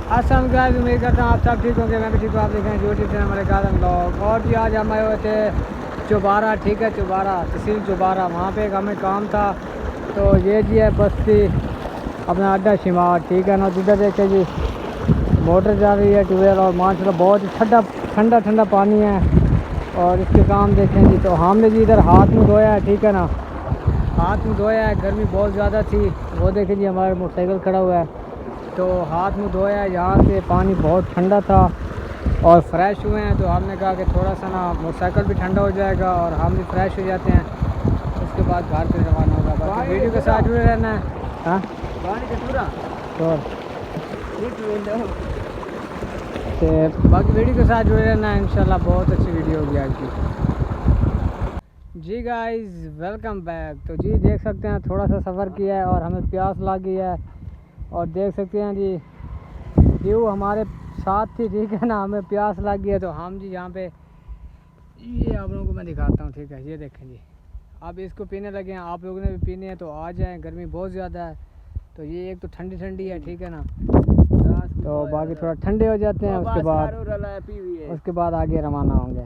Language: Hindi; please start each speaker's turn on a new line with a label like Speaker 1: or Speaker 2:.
Speaker 1: अस्सलाम वालेकुम, उम्मीद करता हूँ आप सब ठीक होंगे। मैं भी ठीक हूँ। आप देखें यूट्यूब चैनल हमारे गार्डन ब्लॉग। और भी आज हम आए हुए थे चौबारा, ठीक है, चौबारा तहसील चौबारा। वहाँ पे एक हमें काम था। तो ये जी है बस्ती अपना अड्डा शिमार, ठीक है ना। जिधर देखे जी मोटर जा रही है, ट्यूबवेल, और माशाल्लाह बहुत ही ठंडा ठंडा ठंडा पानी है। और इसके काम देखें जी, तो हमने जी इधर हाथ मुँह धोया है, ठीक है ना, हाथ मुँह धोया है। गर्मी बहुत ज़्यादा थी। वो देखें जी हमारा मोटरसाइकिल खड़ा हुआ है, तो हाथ मुँह धोया है। यहाँ से पानी बहुत ठंडा था और फ्रेश हुए हैं। तो हमने कहा कि थोड़ा सा ना मोटरसाइकिल भी ठंडा हो जाएगा और हम भी फ्रेश हो जाते हैं। उसके बाद घर पे रवाना होगा। बाकी वीडियो के साथ जुड़े रहना है। हाँ तो बाकी वीडियो के साथ जुड़े रहना है। इंशाल्लाह बहुत अच्छी वीडियो होगी आज की। जी गाइस, वेलकम बैक। तो जी देख सकते हैं थोड़ा सा सफ़र किया है और हमें प्यास लगी है। और देख सकते हैं जी व्यू हमारे साथ थी, ठीक है ना। हमें प्यास लग गई है तो हम जी यहाँ पे ये आप लोगों को मैं दिखाता हूँ, ठीक है। ये देखें जी, अब इसको पीने लगे हैं। आप लोगों ने भी पीने हैं तो आ जाएं। गर्मी बहुत ज़्यादा है। तो ये एक तो ठंडी ठंडी है, ठीक है ना। तो बाकी थोड़ा ठंडे हो जाते हैं, उसके बाद आगे रवाना होंगे।